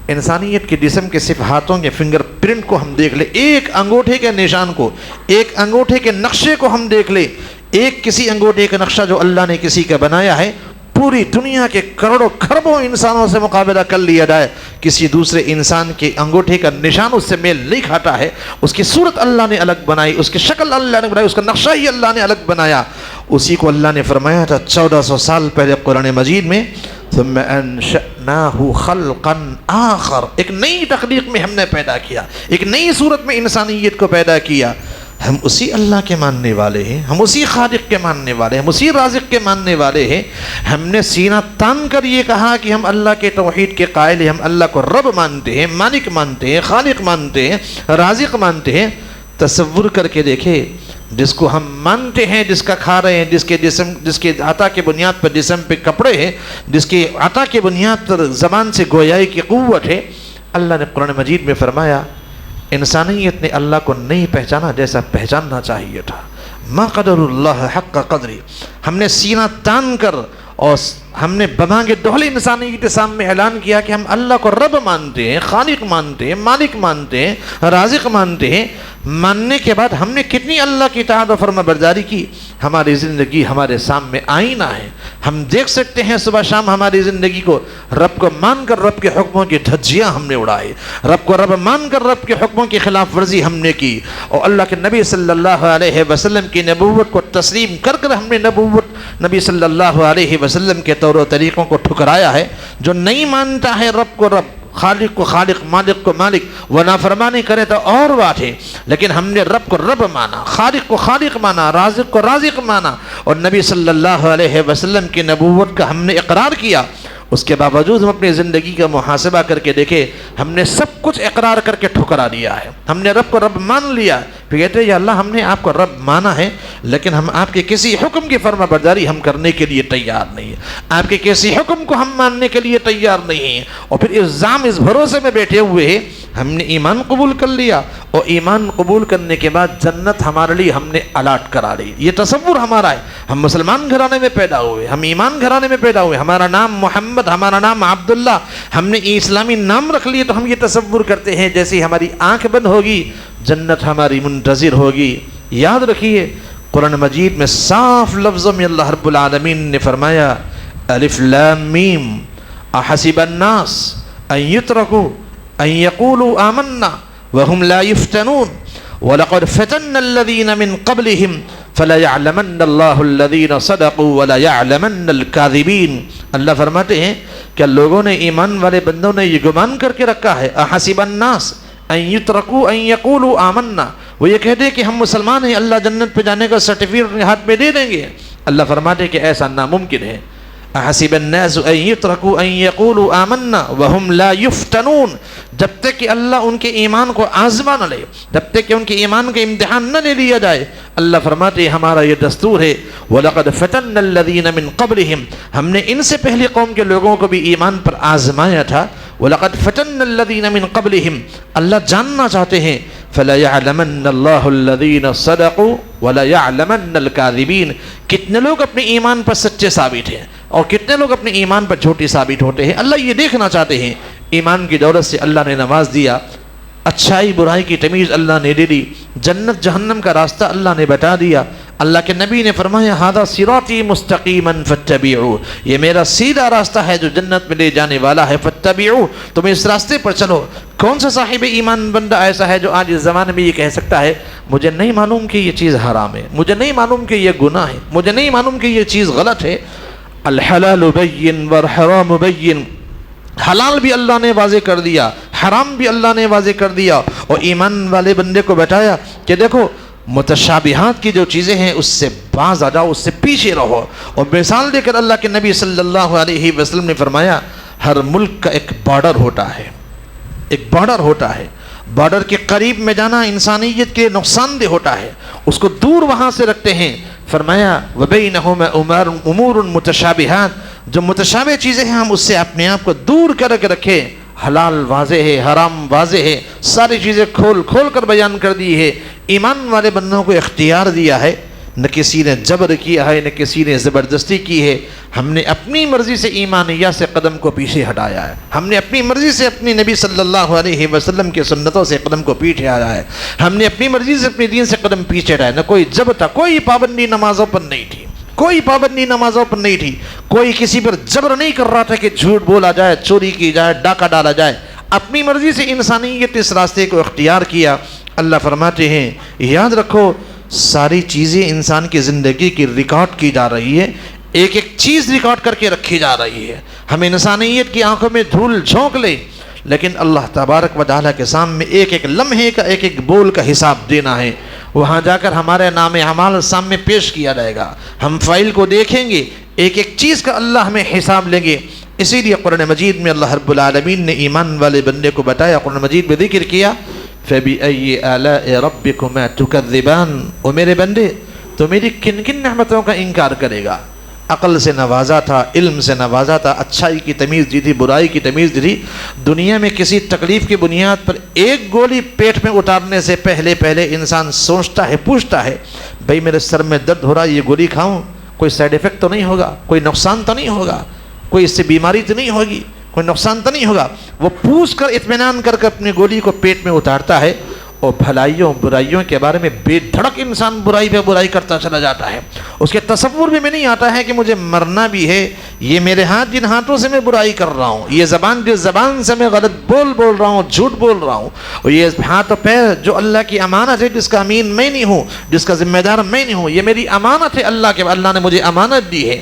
انسانیت کے جسم کے صرف ہاتھوں کے فنگر پرنٹ کو ہم دیکھ لیں، ایک انگوٹھے کے نشان کو، ایک انگوٹھے کے نقشے کو ہم دیکھ لیں، ایک کسی انگوٹھے کا نقشہ جو اللہ نے کسی کا بنایا ہے، پوری دنیا کے کروڑوں کھربوں انسانوں سے مقابلہ کر لیا جائے، کسی دوسرے انسان کے انگوٹھے کا نشان اس سے میل نہیں کھاتا ہے۔ اس کی صورت اللہ نے الگ بنائی، اس کی شکل اللہ نے بنائی، اس کا نقشہ ہی اللہ نے الگ بنایا۔ اسی کو اللہ نے فرمایا تھا 1400 سال پہلے قرآن مجید میں ثم انشأناه خلقا آخر، ایک نئی تخلیق میں ہم نے پیدا کیا، ایک نئی صورت میں انسانیت کو پیدا کیا۔ ہم اسی اللہ کے ماننے والے ہیں، ہم اسی خالق کے ماننے والے ہیں، ہم اسی رازق کے ماننے والے ہیں۔ ہم نے سینہ تان کر یہ کہا کہ ہم اللہ کے توحید کے قائل ہیں، ہم اللہ کو رب مانتے ہیں، مالک مانتے ہیں، خالق مانتے ہیں، رازق مانتے ہیں۔ تصور کر کے دیکھیں، جس کو ہم مانتے ہیں، جس کا کھا رہے ہیں، جس کے عطا کے بنیاد پر جسم پہ کپڑے ہیں، جس کے عطا کے بنیاد پر زبان سے گویائی کی قوت ہے، اللہ نے قرآن مجید میں فرمایا انسانیت نے اللہ کو نہیں پہچانا جیسا پہچاننا چاہیے تھا۔ ما قدر اللہ حق قدری، ہم نے سینہ تان کر اور ہم نے بمانگے دہل انسانیت کے سامنے اعلان کیا کہ ہم اللہ کو رب مانتے ہیں، خالق مانتے ہیں، مالک مانتے ہیں، رازق مانتے ہیں۔ ماننے کے بعد ہم نے کتنی اللہ کی اطاعت و فرما برداری کی۔ ہماری زندگی ہمارے سامنے آئینہ ہے، ہم دیکھ سکتے ہیں صبح شام ہماری زندگی کو، رب کو مان کر رب کے حکموں کی دھجیاں ہم نے اڑائی، رب کو رب مان کر رب کے حکموں کی خلاف ورزی ہم نے کی، اور اللہ کے نبی صلی اللہ علیہ وسلم کی نبوت کو تسلیم کر کر ہم نے نبی صلی اللہ علیہ وسلم کے طور و طریقوں کو ٹھکرایا ہے۔ جو نہیں مانتا ہے رب کو رب، خالق کو خالق، مالک کو مالک، وہ نافرمانی کرے تو اور بات ہے، لیکن ہم نے رب کو رب مانا، خالق کو خالق مانا، رازق کو رازق مانا، اور نبی صلی اللہ علیہ وسلم کی نبوت کا ہم نے اقرار کیا۔ اس کے باوجود ہم اپنی زندگی کا محاسبہ کر کے دیکھیں، ہم نے سب کچھ اقرار کر کے ٹھکرا دیا ہے۔ ہم نے رب کو رب مان لیا، پھر کہتے ہیں یا اللہ ہم نے آپ کو رب مانا ہے، لیکن ہم آپ کے کسی حکم کی فرما برداری ہم کرنے کے لیے تیار نہیں ہیں، آپ کے کسی حکم کو ہم ماننے کے لیے تیار نہیں ہیں، اور پھر الزام اس بھروسے میں بیٹھے ہوئے ہیں ہم نے ایمان قبول کر لیا، اور ایمان قبول کرنے کے بعد جنت ہمارے لیے ہم نے الاٹ کرا لی۔ یہ تصور ہمارا ہے، ہم مسلمان گھرانے میں پیدا ہوئے، ہم ایمان گھرانے میں پیدا ہوئے، ہمارا نام محمد، ہمارا نام عبداللہ، ہم نے اسلامی نام رکھ لیے، تو ہم یہ تصور کرتے ہیں جیسے ہماری آنکھ بند ہوگی جنت ہماری منتظر ہوگی۔ یاد رکھیے قرآن مجید میں صاف لفظوں میں اللہ رب العالمین نے فرمایا الف لام میم احسب الناس ان يتركوا ان يقولوا آمنا وهم لا يفتنون وَلَقَدْ فَتَنَّ الَّذِينَ مِنْ قَبْلِهِمْ فَلَيَعْلَمَنَّ اللَّهُ الَّذِينَ صَدَقُوا وَلَيَعْلَمَنَّ الْكَاذِبِينَ۔ اللہ فرماتے ہیں کہ لوگوں نے، ایمان والے بندوں نے یہ گمان کر کے رکھا ہے اَحَسِبَ النَّاسَ أَن يُتْرَكُوا أَن يَقُولُوا آمَنَّا، وہ یہ کہتے ہیں کہ ہم مسلمان ہیں، اللہ جنت پہ جانے کا سرٹیفکیٹ اپنے ہاتھ میں دے دیں گے۔ اللہ فرماتے کہ ایسا ناممکن ہے. احسب الناس ان يتركوا ان يقولوا آمنا وهم لا يفتنون. جب تک کہ اللہ ان کے ایمان کو آزما نہ لے، جب تک کہ ان کے ایمان کا امتحان نہ لے لیا جائے، اللہ فرماتے ہمارا یہ دستور ہے. وَلَقَدْ فَتَنَّ الَّذِينَ مِن قَبْلِهِمْ. ہم نے ان سے پہلے قوم کے لوگوں کو بھی ایمان پر آزمایا تھا. وَلَقَدْ فَتَنَّ الَّذِينَ مِن قَبْلِهِمْ. اللہ جاننا چاہتے ہیں فَلَيَعْلَمَنَّ اللَّهُ الَّذِينَ صَدَقُوا وَلَيَعْلَمَنَّ الْكَاذِبِينَ. کتنے لوگ اپنے ایمان پر سچے ثابت ہیں اور کتنے لوگ اپنے ایمان پر جھوٹے ثابت ہوتے ہیں. اللہ یہ دیکھنا چاہتے ہیں. ایمان کی دولت سے اللہ نے نواز دیا، اچھائی برائی کی تمیز اللہ نے دے دی، جنت جہنم کا راستہ اللہ نے بتا دیا. اللہ کے نبی نے فرمایا ھذا صراطی مستقیما فاتبعوہ. یہ میرا سیدھا راستہ ہے جو جنت میں لے جانے والا ہے. فاتبعوہ، تم اس راستے پر چلو. کون سا صاحب ایمان بندہ ایسا ہے جو آج اس زمانے میں یہ کہہ سکتا ہے مجھے نہیں معلوم کہ یہ چیز حرام ہے، مجھے نہیں معلوم کہ یہ گناہ ہے، مجھے نہیں معلوم کہ یہ چیز غلط ہے. الحلال بین والحرام بین. حلال بھی اللہ نے واضح کر دیا، حرام بھی اللہ نے واضح کر دیا. اور ایمان والے بندے کو بتایا کہ دیکھو متشابہات کی جو چیزیں ہیں اس سے باز آ جاؤ، اس سے پیچھے رہو. اور مثال دے کر اللہ کے نبی صلی اللہ علیہ وسلم نے فرمایا ہر ملک کا ایک بارڈر ہوتا ہے، ایک بارڈر ہوتا ہے. بارڈر کے قریب میں جانا انسانیت کے نقصان دہ ہوتا ہے، اس کو دور وہاں سے رکھتے ہیں. فرمایا وَبَيْنَهُمَا أُمُورٌ مُتَشَابِهَاتٌ. جو متشابہ چیزیں ہیں ہم اس سے اپنے آپ کو دور کر کے رکھیں. حلال واضح ہے، حرام واضح ہے، ساری چیزیں کھول کھول کر بیان کر دی ہے. ایمان والے بندوں کو اختیار دیا ہے، نہ کسی نے جبر کیا ہے، نہ کسی نے زبردستی کی ہے. ہم نے اپنی مرضی سے ایمانیہ سے قدم کو پیچھے ہٹایا ہے. ہم نے اپنی مرضی سے اپنی نبی صلی اللہ علیہ وسلم کی سنتوں سے قدم کو پیچھے ہٹایا ہے. ہم نے اپنی مرضی سے اپنی دین سے قدم پیچھے ہٹایا. نہ کوئی جبر تھا، کوئی پابندی نمازوں پر نہیں تھی، کوئی پابندی نمازوں پر نہیں تھی. کوئی کسی پر جبر نہیں کر رہا تھا کہ جھوٹ بولا جائے، چوری کی جائے، ڈاکہ ڈالا جائے. اپنی مرضی سے انسانیت اس راستے کو اختیار کیا. اللہ فرماتے ہیں یاد رکھو ساری چیزیں انسان کی زندگی کی ریکارڈ کی جا رہی ہے، ایک ایک چیز ریکارڈ کر کے رکھی جا رہی ہے. ہم انسانیت کی آنکھوں میں دھول جھونک لیں لیکن اللہ تبارک و تعالیٰ کے سامنے ایک ایک لمحے کا ایک ایک بول کا حساب دینا ہے. وہاں جا کر ہمارے نام اعمال سامنے پیش کیا جائے گا. ہم فائل کو دیکھیں گے، ایک ایک چیز کا اللہ ہمیں حساب لیں گے. اسی لیے قرآن مجید میں اللہ رب العالمین نے ایمان والے بندے کو بتایا، قرآن مجید میں ذکر کیا فَبِأَيِّ آلَاءِ رَبِّكُمَا تُكَذِّبَانِ. او میرے بندے تو میری کن کن نعمتوں کا انکار کرے گا؟ عقل سے نوازا تھا، علم سے نوازا تھا، اچھائی کی تمیز دی تھی، برائی کی تمیز دی تھی. دنیا میں کسی تکلیف کی بنیاد پر ایک گولی پیٹ میں اتارنے سے پہلے انسان سوچتا ہے، پوچھتا ہے بھئی میرے سر میں درد ہو رہا ہے، یہ گولی کھاؤں؟ کوئی سائیڈ ایفیکٹ تو نہیں ہوگا، کوئی نقصان تو نہیں ہوگا، کوئی اس سے بیماری تو نہیں ہوگی، کوئی نقصان تو نہیں ہوگا. وہ پوچھ کر اطمینان کر کے اپنی گولی کو پیٹ میں اتارتا ہے. اور بھلائیوں برائیوں کے بارے میں بے دھڑک انسان برائی پہ برائی کرتا چلا جاتا ہے. اس کے تصور میں نہیں آتا ہے کہ مجھے مرنا بھی ہے. یہ میرے ہاتھ جن ہاتھوں سے میں برائی کر رہا ہوں، یہ زبان جس زبان سے میں غلط بول رہا ہوں، جھوٹ بول رہا ہوں، اور یہ ہاتھ و پیر جو اللہ کی امانت ہے، جس کا امین میں نہیں ہوں، جس کا ذمہ دار میں نہیں ہوں، یہ میری امانت ہے اللہ نے مجھے امانت دی ہے.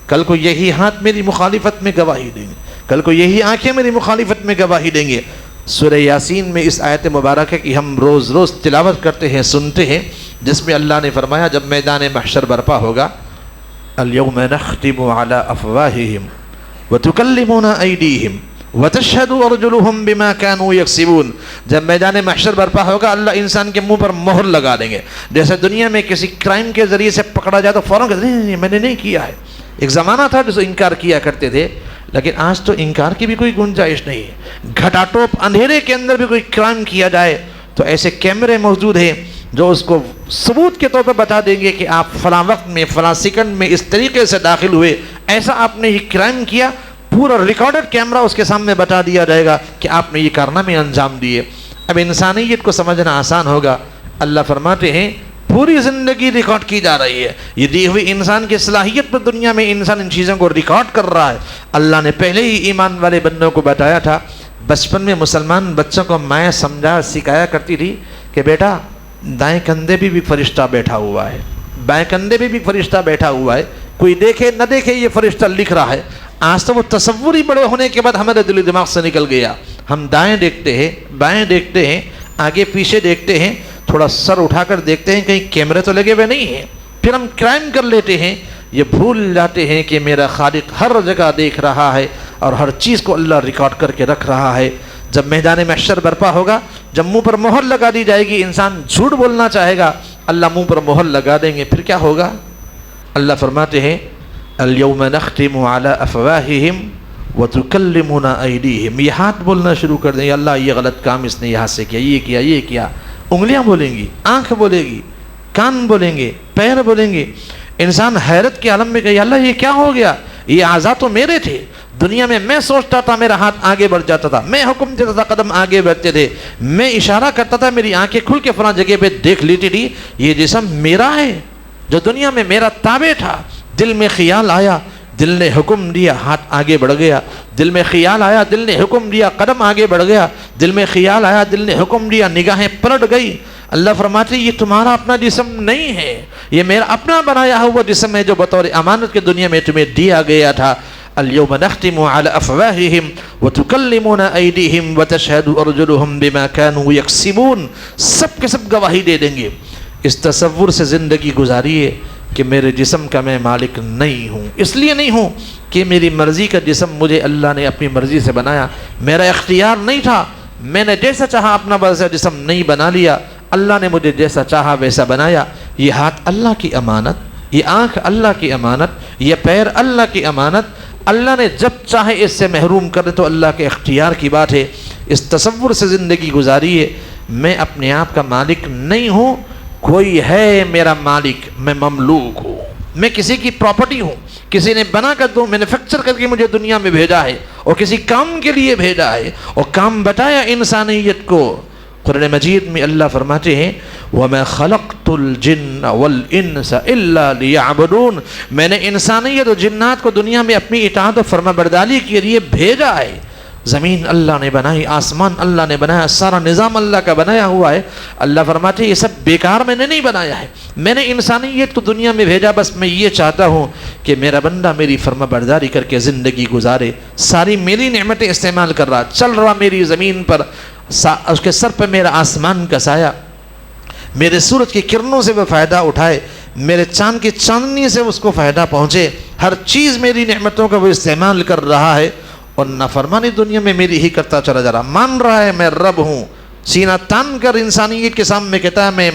کل کو یہی ہاتھ میری مخالفت میں گواہی دیں گے، کل کو یہی آنکھیں میری مخالفت میں گواہی دیں گے. سورہ یاسین میں اس آیت مبارکہ کی ہم روز روز تلاوت کرتے ہیں، سنتے ہیں، جس میں اللہ نے فرمایا جب میدان محشر برپا ہوگا اليوم نختم على افواههم وتكلمنا ايديهم وتشهد ارجلهم بما كانوا يكسبون. جب میدان محشر برپا ہوگا اللہ انسان کے منہ پر مہر لگا دیں گے. جیسے دنیا میں کسی کرائم کے ذریعے سے پکڑا جائے تو فوراً کہتے ہیں میں نے نہیں کیا ہے. ایک زمانہ تھا جس انکار کیا کرتے تھے، لیکن آج تو انکار کی بھی کوئی گنجائش نہیں ہے. گھٹا ٹوپ اندھیرے کے اندر بھی کوئی کرائم کیا جائے تو ایسے کیمرے موجود ہیں جو اس کو ثبوت کے طور پر بتا دیں گے کہ آپ فلاں وقت میں فلاں سیکنڈ میں اس طریقے سے داخل ہوئے، ایسا آپ نے یہ کرائم کیا. پورا ریکارڈڈ کیمرہ اس کے سامنے بتا دیا جائے گا کہ آپ نے یہ کارنامے انجام دیے. اب انسانیت کو سمجھنا آسان ہوگا. اللہ فرماتے ہیں پوری زندگی ریکارڈ کی جا رہی ہے. یہ دی ہوئی انسان کی صلاحیت پر دنیا میں انسان ان چیزوں کو ریکارڈ کر رہا ہے. اللہ نے پہلے ہی ایمان والے بندوں کو بتایا تھا. بچپن میں مسلمان بچوں کو مائیں سمجھا سکھایا کرتی تھی کہ بیٹا دائیں کندھے بھی فرشتہ بیٹھا ہوا ہے، بائیں کندھے بھی فرشتہ بیٹھا ہوا ہے، کوئی دیکھے نہ دیکھے یہ فرشتہ لکھ رہا ہے. آج تو وہ تصور ہی بڑے ہونے کے بعد ہمارے دل و دماغ سے نکل گیا. ہم دائیں دیکھتے ہیں، بائیں دیکھتے ہیں، آگے پیچھے دیکھتے ہیں، تھوڑا سر اٹھا کر دیکھتے ہیں کہیں کیمرے تو لگے ہوئے نہیں ہیں، پھر ہم کرائم کر لیتے ہیں. یہ بھول جاتے ہیں کہ میرا خالق ہر جگہ دیکھ رہا ہے اور ہر چیز کو اللہ ریکارڈ کر کے رکھ رہا ہے۔ جب میدان محشر برپا ہوگا، جب منہ پر مہر لگا دی جائے گی، انسان جھوٹ بولنا چاہے گا، اللہ منہ پر مہر لگا دیں گے، پھر کیا ہوگا؟ اللہ فرماتے ہیں الیوم نختم علی افواہہم وتکلمنا ایدیہم، یہ ہاتھ بولنا شروع کر دیں گے، اللہ یہ غلط کام اس نے یہاں سے کیا، یہ کیا، انگلیاں بولیں گی، آنکھ بولے گی، کان بولیں گے، پیر بولیں گے۔ انسان حیرت کے عالم میں کہ اللہ یہ کیا ہو گیا، یہ اعضاء تو میرے تھے، دنیا میں میں سوچتا تھا میرا ہاتھ آگے بڑھ جاتا تھا، میں حکم دیتا تھا قدم آگے بڑھتے تھے، میں اشارہ کرتا تھا میری آنکھیں کھل کے فلاں جگہ پہ دیکھ لیتی تھی، یہ جسم میرا ہے جو دنیا میں میرا تابع تھا۔ دل میں خیال آیا، دل نے حکم دیا، ہاتھ آگے بڑھ گیا، دل میں خیال آیا، دل نے حکم دیا، قدم آگے بڑھ گیا، دل میں خیال آیا، دل نے حکم دیا، نگاہیں پلٹ گئی۔ اللہ فرماتے یہ تمہارا اپنا جسم نہیں ہے، یہ میرا اپنا بنایا ہوا جسم ہے جو بطور امانت کے دنیا میں تمہیں دیا گیا تھا۔ اليوم نختم على افواہہم وتکلمنا ایدیہم وتشہد ارجلہم بما كانوا یکسبون، سب کے سب گواہی دے دیں گے۔ اس تصور سے زندگی گزاریے کہ میرے جسم کا میں مالک نہیں ہوں، اس لیے نہیں ہوں کہ میری مرضی کا جسم مجھے اللہ نے اپنی مرضی سے بنایا، میرا اختیار نہیں تھا، میں نے جیسا چاہا اپنا ویسا جسم نہیں بنا لیا، اللہ نے مجھے جیسا چاہا ویسا بنایا۔ یہ ہاتھ اللہ کی امانت، یہ آنکھ اللہ کی امانت، یہ پیر اللہ کی امانت، اللہ نے جب چاہے اس سے محروم کر دے تو اللہ کے اختیار کی بات ہے۔ اس تصور سے زندگی گزاریے میں اپنے آپ کا مالک نہیں ہوں، کوئی ہے میرا مالک، میں مملوک ہوں، میں کسی کی پراپرٹی ہوں، کسی نے بنا کر دو مینوفیکچر کر کے مجھے دنیا میں بھیجا ہے اور کسی کام کے لیے بھیجا ہے اور کام بتایا انسانیت کو۔ قرآن مجید میں اللہ فرماتے ہیں وَمَا خَلَقْتُ الْجِنَّ وَالْإِنسَ إِلَّا لِيَعْبُدُونَ، میں نے انسانیت اور جنات کو دنیا میں اپنی اطاعت و فرمانبرداری کے لیے بھیجا ہے۔ زمین اللہ نے بنائی، آسمان اللہ نے بنایا، سارا نظام اللہ کا بنایا ہوا ہے۔ اللہ فرماتے ہیں یہ سب بیکار میں نے نہیں بنایا ہے، میں نے انسانیت کو دنیا میں بھیجا، بس میں یہ چاہتا ہوں کہ میرا بندہ میری فرمانبرداری کر کے زندگی گزارے، ساری میری نعمتیں استعمال کر رہا، چل رہا میری زمین پر، اس کے سر پہ میرا آسمان کا سایہ، میرے سورج کی کرنوں سے وہ فائدہ اٹھائے، میرے چاند کی چاندنی سے اس کو فائدہ پہنچے، ہر چیز میری نعمتوں کا وہ استعمال کر رہا ہے اور نافرمانی دنیا میں میری ہی کرتا چلا جا رہا، مان رہا ہے میں رب ہوں، سینہ تان کر انسانیت کے سامنے کہتا ہے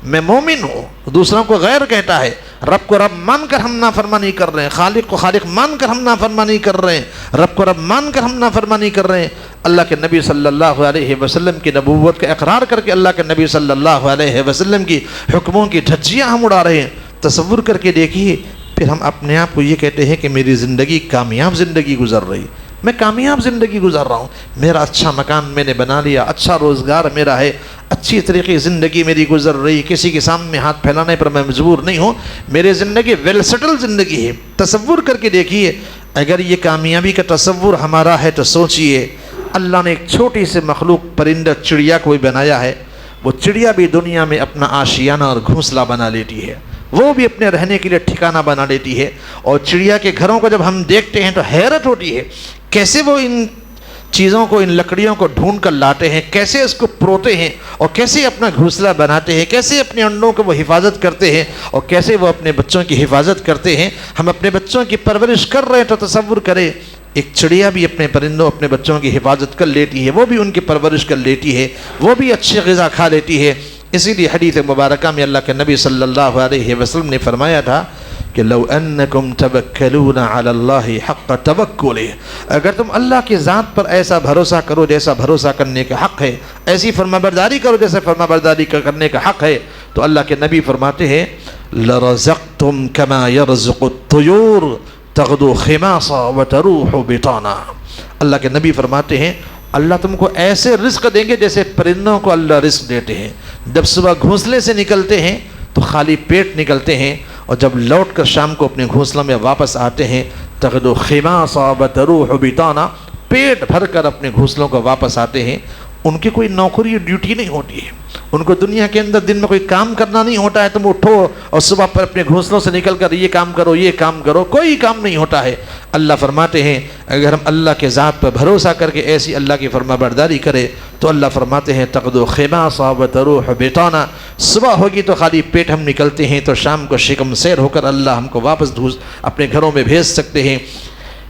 میں مومن ہوں، دوسروں کو غیر کہتا ہے، رب کو رب مان کر ہم نافرمانی کر رہے ہیں، خالق کو خالق مان کر ہم نافرمانی کر رہے ہیں، رب کو رب مان کر ہم نافرمانی کر رہے ہیں، اللہ کے نبی صلی اللہ علیہ وسلم کی نبوت کا اقرار کر کے اللہ کے نبی صلی اللہ علیہ وسلم کی حکموں کی دھجیاں ہم اڑا رہے ہیں۔ تصور کر کے دیکھیے، پھر ہم اپنے آپ کو یہ کہتے ہیں کہ میری زندگی کامیاب زندگی گزر رہی، میں کامیاب زندگی گزار رہا ہوں، میرا اچھا مکان میں نے بنا لیا، اچھا روزگار میرا ہے، اچھی طریقے زندگی میری گزر رہی، کسی کے سامنے ہاتھ پھیلانے پر میں مجبور نہیں ہوں، میری زندگی ویل سیٹل زندگی ہے۔ تصور کر کے دیکھیے، اگر یہ کامیابی کا تصور ہمارا ہے تو سوچئے اللہ نے ایک چھوٹی سے مخلوق پرندہ چڑیا کو بھی بنایا ہے، وہ چڑیا بھی دنیا میں اپنا آشیانہ اور گھونسلہ بنا لیتی ہے، وہ بھی اپنے رہنے کے لیے ٹھکانہ بنا لیتی ہے، اور چڑیا کے گھروں کو جب ہم دیکھتے ہیں تو حیرت ہوتی ہے کیسے وہ ان چیزوں کو، ان لکڑیوں کو ڈھونڈ کر لاتے ہیں، کیسے اس کو پروتے ہیں اور کیسے اپنا گھونسلہ بناتے ہیں، کیسے اپنے انڈوں کو وہ حفاظت کرتے ہیں اور کیسے وہ اپنے بچوں کی حفاظت کرتے ہیں۔ ہم اپنے بچوں کی پرورش کر رہے ہیں تو تصور کریں ایک چڑیا بھی اپنے پرندوں، اپنے بچوں کی حفاظت کر لیتی ہے، وہ بھی ان کی پرورش کر لیتی ہے، وہ بھی اچھی غذا کھا لیتی ہے۔ اسی لیے حدیث مبارکہ میں اللہ کے نبی صلی اللہ علیہ وسلم نے فرمایا تھا کہ لو انکم توکلون علی اللہ حق توکلہ، اگر تم اللہ کی ذات پر ایسا بھروسہ کرو جیسا بھروسہ کرنے کا حق ہے، ایسی فرمانبرداری کرو جیسے فرمانبرداری کرنے کا حق ہے، تو اللہ کے نبی فرماتے ہیں لرزقتم کما یرزق الطیور تغدو خماصا وتروح بطانا۔ اللہ کے نبی فرماتے ہیں اللہ تم کو ایسے رزق دیں گے جیسے پرندوں کو اللہ رزق دیتے ہیں، جب صبح گھونسلے سے نکلتے ہیں تو خالی پیٹ نکلتے ہیں اور جب لوٹ کر شام کو اپنے گھونسلوں میں واپس آتے ہیں تغدو خماصا وتروح بطانا، پیٹ بھر کر اپنے گھونسلوں کو واپس آتے ہیں، ان کی کوئی نوکری ڈیوٹی نہیں ہوتی ہے، ان کو دنیا کے اندر دن میں کوئی کام کرنا نہیں ہوتا ہے، تم اٹھو اور صبح پر اپنے گھونسلوں سے نکل کر یہ کام کرو یہ کام کرو، کوئی کام نہیں ہوتا ہے۔ اللہ فرماتے ہیں اگر ہم اللہ کے ذات پر بھروسہ کر کے ایسی اللہ کی فرما برداری کرے تو اللہ فرماتے ہیں تغدو خماصا وتروح بطانا، صبح ہوگی تو خالی پیٹ ہم نکلتے ہیں تو شام کو شکم سیر ہو کر اللہ ہم کو واپس اپنے گھروں میں بھیج سکتے ہیں۔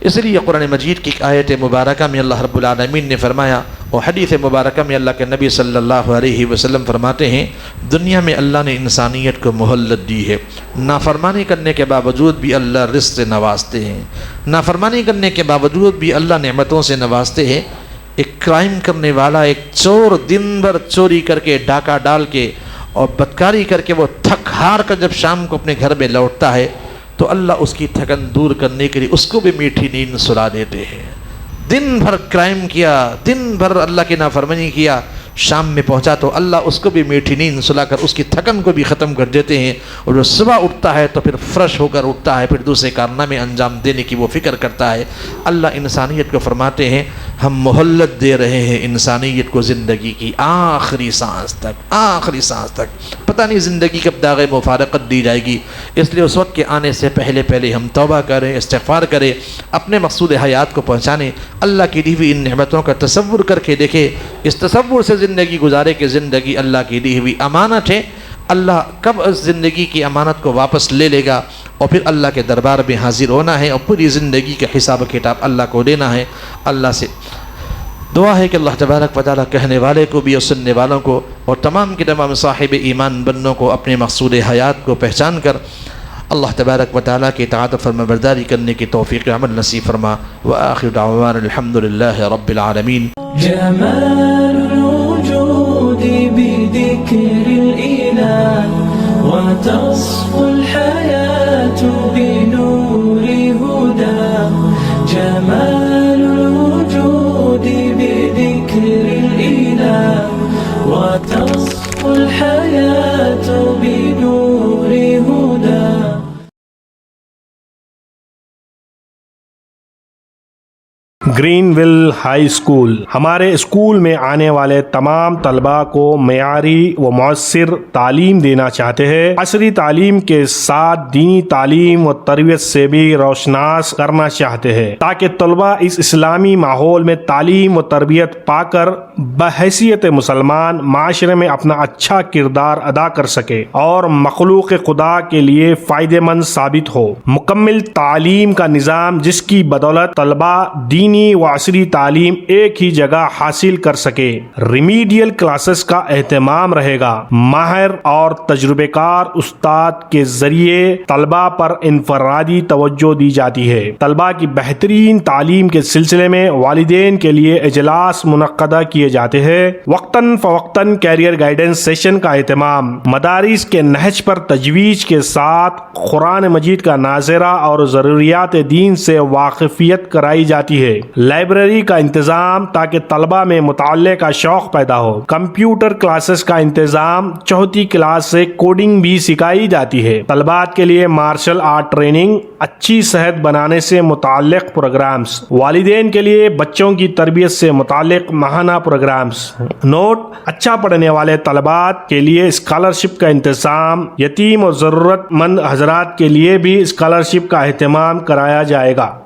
اس لیے قرآن مجید کی آیت مبارکہ میں اللہ رب العالمین نے فرمایا اور حدیث مبارکہ میں اللہ کے نبی صلی اللہ علیہ وسلم فرماتے ہیں دنیا میں اللہ نے انسانیت کو مہلت دی ہے، نافرمانی کرنے کے باوجود بھی اللہ رزق سے نوازتے ہیں، نافرمانی کرنے کے باوجود بھی اللہ نعمتوں سے نوازتے ہیں۔ ایک کرائم کرنے والا، ایک چور دن بھر چوری کر کے ڈاکہ ڈال کے اور بدکاری کر کے وہ تھک ہار کر جب شام کو اپنے گھر میں لوٹتا ہے تو اللہ اس کی تھکن دور کرنے کے لیے اس کو بھی میٹھی نیند سلا دیتے ہیں۔ دن بھر کرائم کیا، دن بھر اللہ کی نافرمانی کیا، شام میں پہنچا تو اللہ اس کو بھی میٹھی نیند سلا کر اس کی تھکن کو بھی ختم کر دیتے ہیں، اور جو صبح اٹھتا ہے تو پھر فریش ہو کر اٹھتا ہے، پھر دوسرے کارنامے انجام دینے کی وہ فکر کرتا ہے۔ اللہ انسانیت کو فرماتے ہیں ہم مہلت دے رہے ہیں انسانیت کو زندگی کی آخری سانس تک، آخری سانس تک۔ پتہ نہیں زندگی کب داغ مفارقت دی جائے گی، اس لیے اس وقت کے آنے سے پہلے ہم توبہ کریں، استغفار کریں، اپنے مقصود حیات کو پہنچانے۔ اللہ کی دی ہوئی ان نعمتوں کا تصور کر کے دیکھیں، اس تصور سے زندگی گزارے کہ زندگی اللہ کی دی ہوئی امانت ہے، اللہ کب اس زندگی کی امانت کو واپس لے لے گا اور پھر اللہ کے دربار میں حاضر ہونا ہے اور پوری زندگی کا حساب کتاب اللہ کو دینا ہے۔ اللہ سے دعا ہے کہ اللہ تبارک و تعالیٰ کہنے والے کو بھی اور سننے والوں کو اور تمام کے تمام صاحب ایمان بندوں کو اپنے مقصود حیات کو پہچان کر اللہ تبارک و تعالیٰ کی اطاعت و فرما برداری کرنے کی توفیق عمل نصیب فرما۔ وآخر دعوانا الحمدللہ رب العالمین۔ جمال الوجود بذكر الإله وتصفو الحياة بنور هداه، جمال الوجود بذكر الإله وتصفو الحياة بنور هداه۔ گرین ویل ہائی اسکول ہمارے اسکول میں آنے والے تمام طلباء کو معیاری و مؤثر تعلیم دینا چاہتے ہیں۔ عصری تعلیم کے ساتھ دینی تعلیم و تربیت سے بھی روشناس کرنا چاہتے ہیں تاکہ طلباء اس اسلامی ماحول میں تعلیم و تربیت پا کر بحیثیت مسلمان معاشرے میں اپنا اچھا کردار ادا کر سکے اور مخلوق خدا کے لیے فائدہ مند ثابت ہو۔ مکمل تعلیم کا نظام جس کی بدولت طلباء دینی و عصری تعلیم ایک ہی جگہ حاصل کر سکے۔ ریمیڈیل کلاسز کا اہتمام رہے گا۔ ماہر اور تجربہ کار استاد کے ذریعے طلباء پر انفرادی توجہ دی جاتی ہے۔ طلباء کی بہترین تعلیم کے سلسلے میں والدین کے لیے اجلاس منعقدہ کیے جاتے ہیں۔ وقتاً فوقتاً کیریئر گائیڈنس سیشن کا اہتمام۔ مدارس کے نہج پر تجویز کے ساتھ قرآن مجید کا ناظرہ اور ضروریات دین سے واقفیت کرائی جاتی ہے۔ لائبریری کا انتظام تاکہ طلباء میں مطالعے کا شوق پیدا ہو۔ کمپیوٹر کلاسز کا انتظام، چوتھی کلاس سے کوڈنگ بھی سکھائی جاتی ہے۔ طلباء کے لیے مارشل آرٹ ٹریننگ، اچھی صحت بنانے سے متعلق پروگرامز، والدین کے لیے بچوں کی تربیت سے متعلق ماہانہ پروگرامز۔ نوٹ: اچھا پڑھنے والے طلباء کے لیے اسکالرشپ کا انتظام، یتیم اور ضرورت مند حضرات کے لیے بھی اسکالرشپ کا اہتمام کرایا جائے گا۔